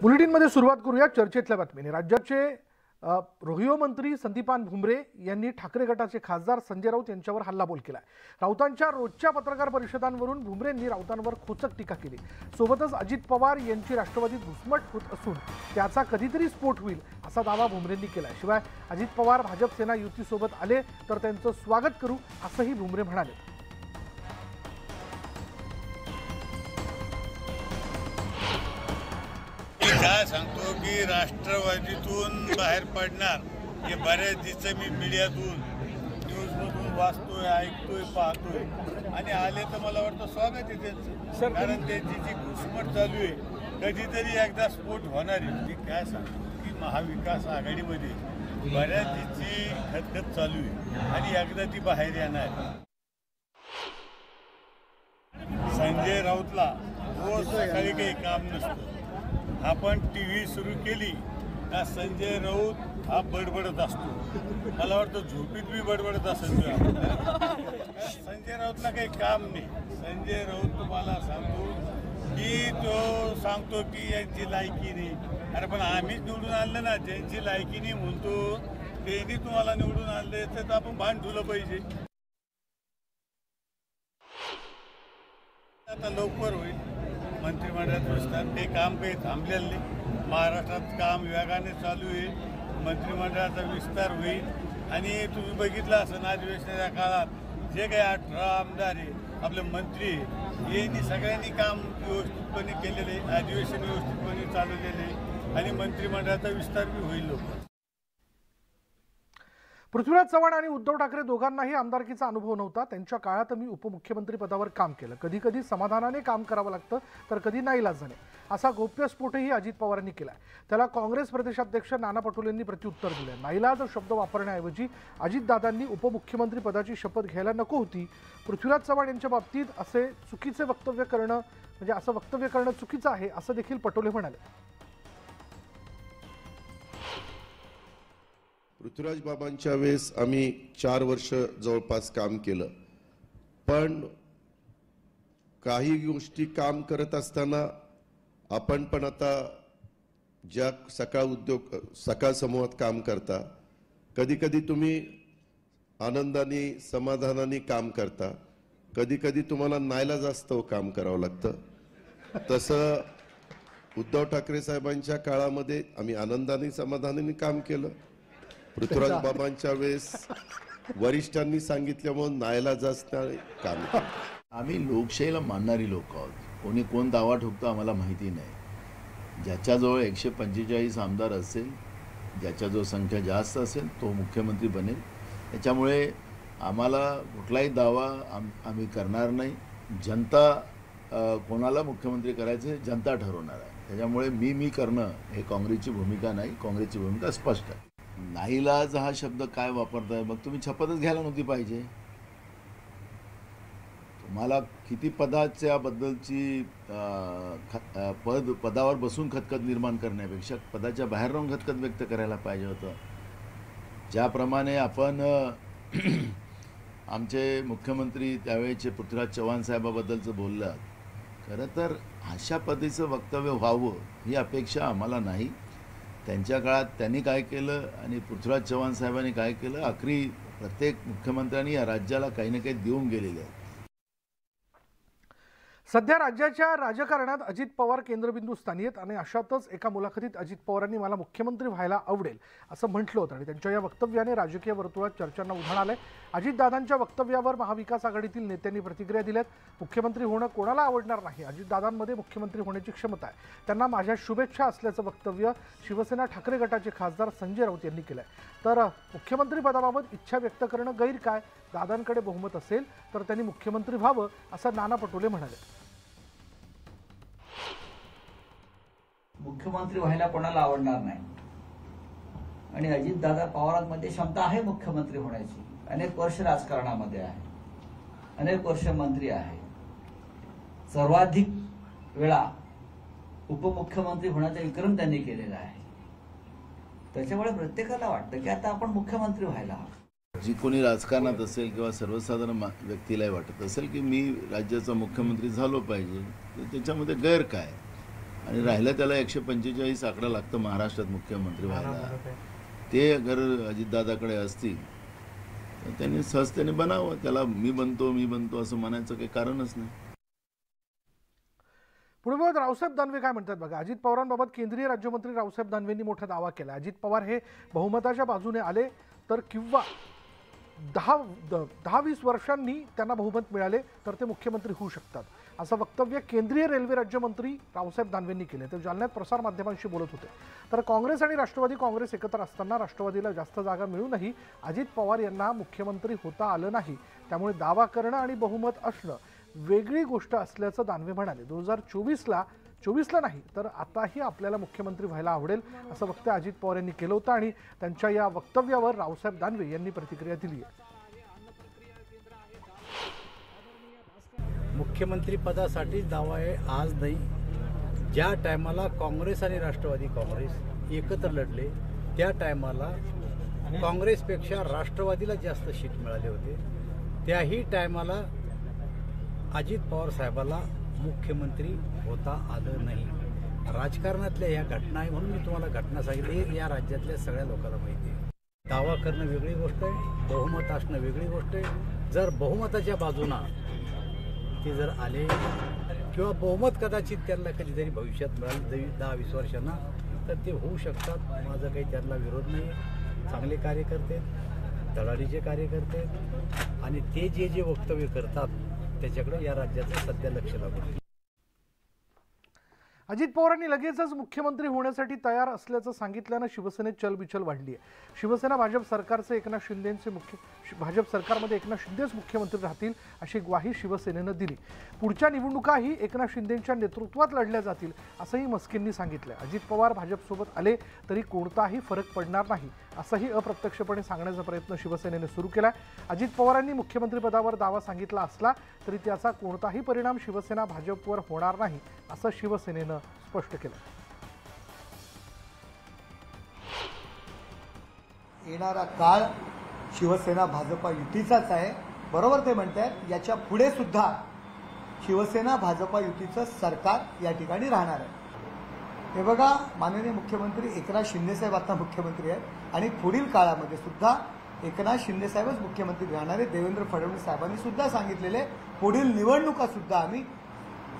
बुलेटिनमध्ये सुरुवात करूया चर्चेतल्या बातमीने। राज्याचे रोहियो मंत्री संदीपान भुमरे यांनी ठाकरे गटाचे खासदार संजय राऊत यांच्यावर हल्लाबोल केलाय। राऊतांच्या रोजच्या पत्रकार परिषदांवरून भुमरेंनी राऊतांवर खोचक टीका केली। सोबतच अजित पवार यांची राष्ट्रवादीत घुसमट होत असून त्याचा कधीतरी स्फोट होईल असा दावा भुमरेंनी केलाय। शिवाय अजित पवार भाजप सेना युतीसोबत आले तर त्यांचं स्वागत करू असंही भुमरे म्हणाले। काय सांगतो की राष्ट्रवादीतून बाहेर पडणार हे बऱ्याच दिवस मी मीडियातून न्यूजमधून वाचतोय, ऐकतोय, पाहतोय आणि आले तर मला वाटतं स्वागत आहे त्यांचं, कारण त्यांची जी घुसमट चालू आहे कधीतरी एकदा स्फोट होणार आहे। ती काय सांगतो की महाविकास आघाडीमध्ये बऱ्याच दिवशी खतखत चालू आहे आणि एकदा ती बाहेर येणार। संजय राऊतला रोज सकाळी काही काम नसतं, आपण टीव्ही सुरू केली का संजय राऊत हा बडबडत असतो। मला वाटतं झोपीत बी बडबडत असेल। संजय राऊतला काही काम नाही। संजय राऊत तुम्हाला सांगतो की तो सांगतो की यांची लायकी नाही। अरे पण आम्हीच निवडून आणलं ना, ज्यांची लायकी नाही म्हणतो त्यांनी तुम्हाला निवडून आणले तर आपण भान ठेवलं पाहिजे। आता लवकर होईल मंत्रिमंडळात विस्तार, ते काम काही थांबलेलं नाही। महाराष्ट्रात काम वेगाने चालू आहे, मंत्रिमंडळाचा विस्तार होईल आणि तुम्ही बघितलं असं अधिवेशनाच्या काळात जे काही 18 आमदार आहे, आपले मंत्री यांनी सगळ्यांनी काम व्यवस्थितपणे केलेले, अधिवेशन व्यवस्थितपणे चालवलेले आणि मंत्रिमंडळाचा विस्तार बी होईल लवकर। पृथ्वीराज चव्हाण आणि उद्धव ठाकरे दोघांनाही आमदारकीचा अनुभव नव्हता। त्यांच्या काळात मी उपमुख्यमंत्री पदावर काम केलं, कधी कधी समाधानाने काम करावं लागतं तर कधी नाईलाजाने, असा गौप्यस्फोटही अजित पवारांनी केलाय। त्याला काँग्रेस प्रदेशाध्यक्ष नाना पटोलेंनी प्रत्युत्तर दिलं। नाईलाज शब्द वापरण्याऐवजी अजितदादांनी उपमुख्यमंत्री पदाची शपथ घ्यायला नको होती। पृथ्वीराज चव्हाण यांच्या बाबतीत असे चुकीचे वक्तव्य करणं म्हणजे असं वक्तव्य करणं चुकीचं आहे असं देखील पटोले म्हणाले। पृथ्वीराज बाबांच्या वेळेस आम्ही 4 वर्ष जवळपास काम केलं, पण काही गोष्टी काम करत असताना आपण पण आता ज्या सकाळ समूहात काम करता, कधी कधी तुम्ही आनंदाने समाधानाने काम करता, कधी कधी तुम्हाला नाईलाज असतं काम करावं लागतं। तसं उद्धव ठाकरे साहेबांच्या काळामध्ये आम्ही आनंदाने समाधानाने काम केलं। पृथ्वीराज बाबांच्या वेळेस वरिष्ठांनी सांगितल्यामुळे नाईलाज असणारे काम केलं। आम्ही लोकशाहीला मानणारी लोक आहोत, कोणी कोण दावा ठोकतो आम्हाला माहिती नाही। ज्याच्याजवळ 145 आमदार असेल, ज्याच्याजवळ संख्या जास्त असेल तो मुख्यमंत्री बनेल। त्याच्यामुळे आम्हाला कुठलाही दावा आम्ही करणार नाही। जनता कोणाला मुख्यमंत्री करायचे जनता ठरवणार आहे। त्याच्यामुळे मी करणं हे काँग्रेसची भूमिका नाही, काँग्रेसची भूमिका स्पष्ट आहे। नाईलाज हा शब्द काय वापरताय? मग तुम्ही शपथच घ्यायला नव्हती पाहिजे। तुम्हाला किती पदाच्या बद्दलची पदावर बसून खतखत निर्माण करण्यापेक्षा पदाच्या बाहेर राहून खतखत व्यक्त करायला पाहिजे होतं। ज्याप्रमाणे आपण आमचे मुख्यमंत्री त्यावेळेचे पृथ्वीराज चव्हाण साहेबाबद्दलचं बोललात, खरं तर अशा पद्धतीचं वक्तव्य व्हावं ही अपेक्षा आम्हाला नाही। त्यांच्या काळात त्यांनी काय केलं आणि पृथ्वीराज चव्हाण साहेबांनी काय केलं, आखरी प्रत्येक मुख्यमंत्र्यांनी या राज्याला काही ना काही देऊन गेलेले आहेत। सध्या राज्याच्या राजकारणात अजित पवार केंद्रबिंदू स्थानी आहेत आणि अशातच एका मुलाखतीत अजित पवारांनी मला मुख्यमंत्री व्हायला आवडेल असं म्हटलं होतं आणि त्यांच्या या वक्तव्याने राजकीय वर्तुळात चर्चांना उधाण आलंय। अजितदादांच्या वक्तव्यावर महाविकास आघाडीतील नेत्यांनी प्रतिक्रिया दिल्यात। मुख्यमंत्री होणं कोणाला आवडणार नाही, अजितदादांमध्ये मुख्यमंत्री होण्याची क्षमता आहे, त्यांना माझ्या शुभेच्छा असल्याचं वक्तव्य शिवसेना ठाकरे गटाचे खासदार संजय राऊत यांनी केलंय। तर मुख्यमंत्री पदाबाबत इच्छा व्यक्त करणं गैर काय? दादांकडे बहुमत असेल तर त्यांनी मुख्यमंत्री व्हावं असं नाना पटोले म्हणाले। मुख्यमंत्री व्हायला कोणाला आवडणार नाही आणि अजितदादा पवारांमध्ये क्षमता आहे मुख्यमंत्री होण्याची। अनेक वर्ष राजकारणामध्ये आहे, अनेक वर्ष मंत्री आहे, सर्वाधिक वेळा उपमुख्यमंत्री होण्याचा विक्रम त्यांनी केलेला आहे। त्याच्यामुळे प्रत्येकाला वाटतं की आता आपण मुख्यमंत्री व्हायला हवं। जी कोणी राजकारणात असेल किंवा सर्वसाधारण व्यक्तीलाही वाटत असेल की मी राज्याचा मुख्यमंत्री झालो पाहिजे, तर त्याच्यामध्ये गैर काय? आणि राहिला त्याला 145 आकडा लागतं महाराष्ट्रात मुख्यमंत्री व्हायला. ते अगर अजितदादाकडे असतील तर त्यांनी सहजतेने बनावं. त्याला मी बनतो असं म्हणायचं काही कारणच नाही. पुढे रावसाहेब दानवे काय म्हणतात बघा. अजित पवारांबाबत केंद्रीय राज्यमंत्री रावसाहेब दानवेंनी मोठा दावा केला. अजित पवार हे बहुमताच्या बाजूने आले तर किंवा 10-20 वर्षांनी त्यांना बहुमत मिळाले तर ते मुख्यमंत्री होऊ शकतात, असं वक्तव्य केंद्रीय रेल्वे राज्यमंत्री रावसाहेब दानवेंनी केले. ते जालन्यात प्रसारमाध्यमांशी बोलत होते. तर काँग्रेस आणि राष्ट्रवादी काँग्रेस एकत्र असताना राष्ट्रवादीला जास्त जागा मिळूनही अजित पवार यांना मुख्यमंत्री होता आलं नाही. त्यामुळे दावा करणं आणि बहुमत असणं वेगळी गोष्ट असल्याचं दानवे म्हणाले. 2024ला नाही तर आताही आपल्याला मुख्यमंत्री व्हायला आवडेल, असं वक्तव्य अजित पवार यांनी केलं होतं आणि त्यांच्या या वक्तव्यावर रावसाहेब दानवे यांनी प्रतिक्रिया दिली आहे. मुख्यमंत्री पदासाठी दावा आहे आज नाही. ज्या टायमाला काँग्रेस आणि राष्ट्रवादी काँग्रेस एकत्र लढले त्या टायमाला काँग्रेसपेक्षा राष्ट्रवादीला जास्त सीट मिळाले होते. त्याही टायमाला अजित पवार साहेबाला मुख्यमंत्री होता आलं नाही. राजकारणातल्या या घटना आहे म्हणून मी तुम्हाला घटना सांगितली. हे या राज्यातल्या सगळ्या लोकांना माहिती आहे. दावा करणं वेगळी गोष्ट आहे, बहुमत असणं वेगळी गोष्ट आहे. जर बहुमताच्या बाजूनं ते जर आले किंवा बहुमत कदाचित त्यांना कधीतरी भविष्यात मिळालं 10-20 वर्षांना तर ते होऊ शकतात. माझं काही त्यांना विरोध नाही. चांगले कार्यकर्ते, धडाडीचे कार्यकर्ते आणि ते जे वक्तव्य करतात त्याच्याकडे या राज्याचं सध्या लक्ष लागतं. अजित पवारांनी लगेचच मुख्यमंत्री होण्यासाठी तयार असल्याचं सांगितल्यानं शिवसेनेत चलबिचल वाढली आहे. शिवसेना भाजप सरकारचे एकनाथ शिंदेचे भाजप सरकारमध्ये एकनाथ शिंदेच मुख्यमंत्री राहतील अशी ग्वाही शिवसेनेनं दिली. पुढच्या निवडणुकाही एकनाथ शिंदेंच्या नेतृत्वात लढल्या जातील असंही मस्केंनी सांगितलं. अजित पवार भाजपसोबत आले तरी कोणताही फरक पडणार नाही असंही अप्रत्यक्षपणे सांगण्याचा प्रयत्न शिवसेनेने सुरू केला. अजित पवारांनी मुख्यमंत्रीपदावर दावा सांगितला असला तरी त्याचा कोणताही परिणाम शिवसेना भाजपवर होणार नाही असं शिवसेनेनं स्पष्ट केलं. येणारा काळ शिवसेना भाजपा युतीचाच आहे. बरोबर ते म्हणतात. याच्या पुढे सुद्धा शिवसेना भाजपा युतीचं सरकार या ठिकाणी राहणार आहे. हे बघा, माननीय मुख्यमंत्री एकनाथ शिंदेसाहेब आता मुख्यमंत्री आहेत आणि पुढील काळामध्ये सुद्धा एकनाथ शिंदेसाहेबच मुख्यमंत्री राहणार आहे. देवेंद्र फडणवीस साहेबांनी सुद्धा सांगितलेले पुढील निवडणुका सुद्धा आम्ही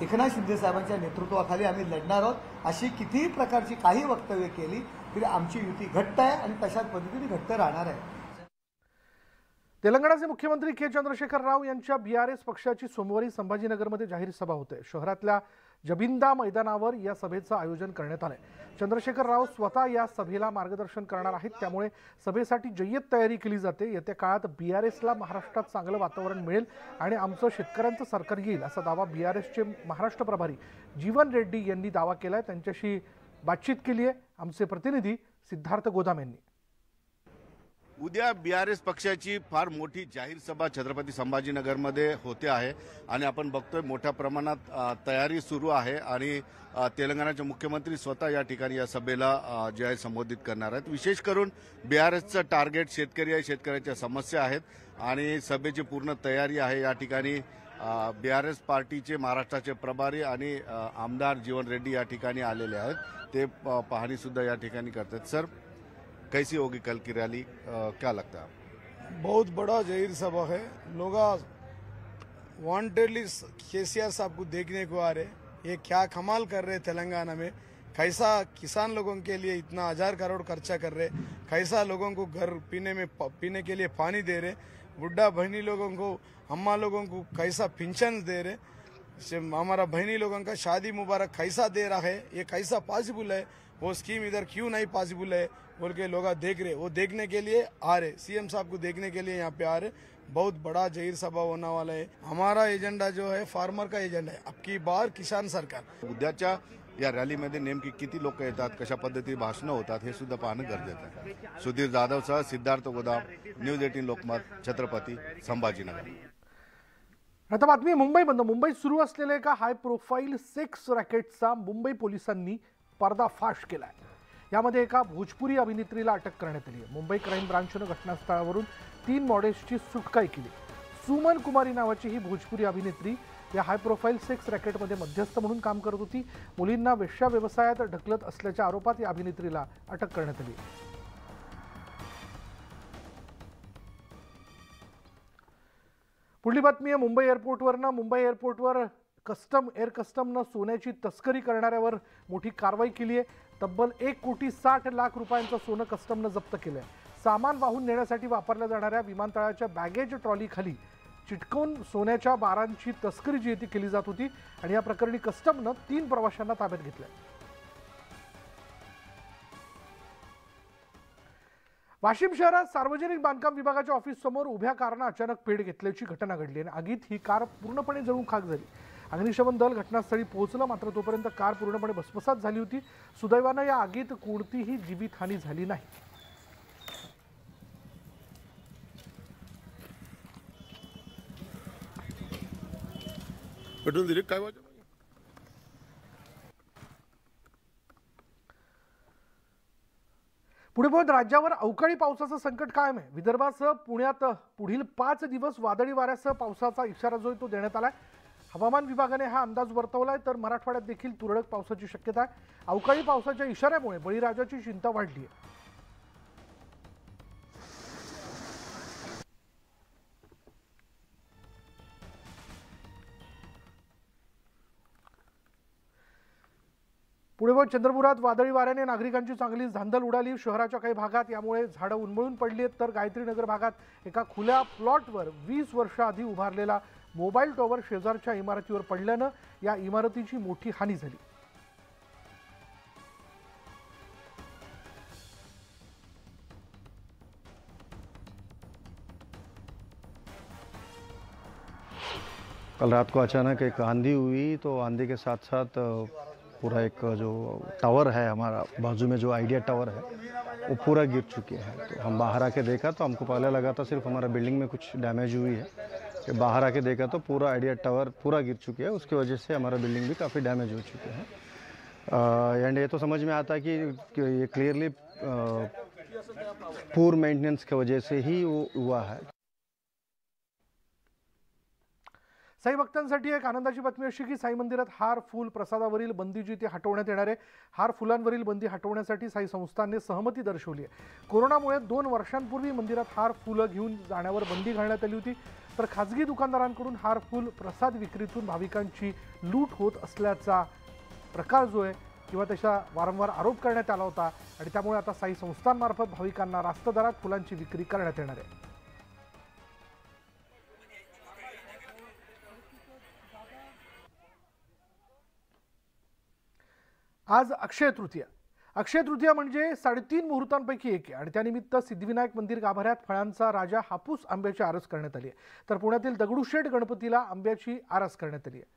एकनाथ शिंदे साहेबांच्या नेतृत्वाखाली आम्ही लढणार आहोत. अशी कितीही प्रकारची काही वक्तव्य केली तरी आमची युती घट्ट आहे आणि तशाच पद्धतीने घट्ट राहणार आहे. तेलंगणाचे मुख्यमंत्री के चंद्रशेखर राव यांच्या BRS पक्षाची सोमवारी संभाजीनगरमध्ये जाहीर सभा होते. शहरातल्या जबिंदा मैदानावर या सभेचं आयोजन करण्यात आलंय. चंद्रशेखर राव स्वतः या सभेला मार्गदर्शन करणार आहेत. त्यामुळे सभेसाठी जय्यत तयारी केली जाते. येत्या काळात BRSला महाराष्ट्रात चांगलं वातावरण मिळेल आणि आमचं शेतकऱ्यांचं सरकार येईल असा दावा BRSचे महाराष्ट्र प्रभारी जीवन रेड्डी यांनी दावा केलाय. त्यांच्याशी बातचीत केली आहे आमचे प्रतिनिधी सिद्धार्थ गोदाम यांनी. उद्या BRS पक्षाची फार मोठी जाहीर सभा छत्रपती संभाजीनगरमध्ये होते आहे आणि आपण बघतोय मोठ्या प्रमाणात तयारी सुरू आहे आणि तेलंगणाचे मुख्यमंत्री स्वतः या ठिकाणी या सभेला जे आहे संबोधित करणार आहेत. विशेष करून BRSचं टार्गेट शेतकरी आहे, शेतकऱ्यांच्या समस्या आहेत आणि सभेची पूर्ण तयारी आहे. या ठिकाणी BRS पार्टीचे महाराष्ट्राचे प्रभारी आणि आमदार जीवन रेड्डी या ठिकाणी आलेले आहेत. ते पाहणी सुद्धा या ठिकाणी करतात. सर, कैसी होगी कल की रैली, क्या लगता है? बहुत बड़ा जाहिर सभा है. लोग वांटेडली केसीआर साहब को देखने को आ रहे. ये क्या कमाल कर रहे तेलंगाना में. कैसा किसान लोगों के लिए इतना 1000 करोड़ खर्चा कर रहे. कैसा लोगों को घर पीने के लिए पानी दे रहे. बुढ़ा बहनी लोगों को, अम्मा लोगों को कैसा पेंशन दे रहे. हमारा बहनी लोगों का शादी मुबारक कैसा दे रहा है. ये कैसा पॉसिबल है. वो स्कीम इधर क्यों नहीं पॉसिबल है बोल के लोग देख रहे. वो देखने के लिए आ रहे. सीएम साहब को देखने के लिए यहाँ पे आ रहे. बहुत बड़ा जाहिर सभा होने वाला है. हमारा एजेंडा जो है फार्मर का एजेंडा है. अब की बार किसान सरकार. उद्याच्या या रॅलीमध्ये नेमकी किती लोक येतात, कशा पद्धतीने भाषणं होतात हे सुद्धा पाहणं गरजेचं आहे. सुधीर जाधवसह सिद्धार्थ गोदाम, न्यूज 18 लोकमत, छत्रपती संभाजीनगर. आता बातमी मुंबईमधून. मुंबईत सुरू असलेल्या एका हाय प्रोफाईल सेक्स रॅकेटचा मुंबई पोलिसांनी पर्दाफाश केलाय. यामध्ये एका भोजपुरी अभिनेत्रीला अटक करण्यात आली आहे. मुंबई क्राईम ब्रांचनं घटनास्थळावरून 3 मॉडेल्सची सुटका केली. सुमन कुमारी नावाची ही भोजपुरी अभिनेत्री या हाय प्रोफाईल सेक्स रॅकेटमध्ये मध्यस्थ म्हणून काम करत होती. मुलींना वेश्या व्यवसायात ढकलत असल्याच्या आरोपात या अभिनेत्रीला अटक करण्यात आली. पुढली बातमी आहे मुंबई एअरपोर्टवरनं. मुंबई एअरपोर्टवर एअर कस्टमनं सोन्याची तस्करी करणाऱ्यावर मोठी कारवाई केली आहे. तब्बल 1,60,00,000 रुपयांचं सोनं कस्टमनं जप्त केलं आहे. सामान वाहून नेण्यासाठी वापरल्या जाणाऱ्या विमानतळाच्या बॅगेज ट्रॉलीखाली चिटकवून सोन्याच्या बारांची तस्करी जी ती केली जात होती आणि या प्रकरणी कस्टमनं 3 प्रवाशांना ताब्यात घेतलंय. वाशिम शहरात सार्वजनिक बांधकाम विभागाच्या ऑफिससमोर उभ्या कारनं अचानक पेट घेतल्याची घटना घडली आणि आगीत ही कार पूर्णपणे जळून खाक झाली. अग्निशमन दल घटनास्थळी पोहोचलं, मात्र तोपर्यंत कार पूर्णपणे भस्मसात झाली होती. सुदैवानं या आगीत कोणतीही जीवितहानी झाली नाही. पेट्रोल दिले काय वाजता? पुढे बोलत राज्यावर अवकाळी पावसाचं संकट कायम आहे. विदर्भासह पुण्यात पुढील 5 दिवस वादळी वाऱ्यासह पावसाचा इशारा जो तो देण्यात आलाय. हवामान विभागाने हा अंदाज वर्तवलाय, तर मराठवाड्यात देखील तुरळक पावसाची शक्यता आहे. अवकाळी पावसाच्या इशाऱ्यामुळे बळीराजाची चिंता वाढली आहे. पुढे चंद्रपुरात वादळी वाऱ्याने नागरिकांची चांगलीच धांदल उडाली. शहराच्या काही भागात यामुळे झाडं उन्मळून पडली आहेत, तर गायत्रीनगर भागात एका खुल्या प्लॉटवर 20 वर्षाआधी उभारलेला मोबाईल टॉवर शेजारच्या इमारतीवर पडल्यानं या इमारतीची मोठी हानी झाली. कल रात को अचानक एक आंधी हुई, तो आंधी के साथ साथ पूरा एक जो टावर है हमारा बाजू में जो आइडिया टावर है वो पूरा गिर चुके हैं. तो हम बाहर आके देखा तो हमको पहले लगा था सिर्फ हमारा बिल्डिंग में कुछ डैमेज हुई है. कि बाहर आके देखा तो पूरा आइडिया टावर पूरा गिर चुके हैं. उसकी वजह से हमारा बिल्डिंग भी काफ़ी डैमेज हो चुके हैं. एंड ये तो समझ में आता है कि ये क्लियरली पूर मेंटेनेंस की वजह से ही वो हुआ है. साई भक्तांसाठी एक आनंदाची बातमी अशी की साई मंदिरात हार फूल प्रसादावरील बंदी जी ती हटवण्यात येणार आहे. हार फुलांवरील बंदी हटवण्यासाठी साई संस्थानने सहमती दर्शवली आहे. कोरोनामुळे 2 वर्षांपूर्वी मंदिरात हार फुलं घेऊन जाण्यावर बंदी घालण्यात आली होती, तर खाजगी दुकानदारांकडून हार फूल प्रसाद विक्रीतून भाविकांची लूट होत असल्याचा प्रकार जो आहे किंवा त्याचा वारंवार आरोप करण्यात आला होता आणि त्यामुळे आता साई संस्थानमार्फत भाविकांना रास्त दरात फुलांची विक्री करण्यात येणार आहे. आज अक्षय तृतीया. अक्षय तृतीया म्हणजे 3.5 मुहूर्तांपैकी एक आहे आणि त्यानिमित्त सिद्धिविनायक मंदिर गाभाऱ्यात फळांचा राजा हापूस आंब्याची आरस करण्यात आली आहे, तर पुण्यातील दगडूशेठ गणपतीला आंब्याची आरस करण्यात आली आहे.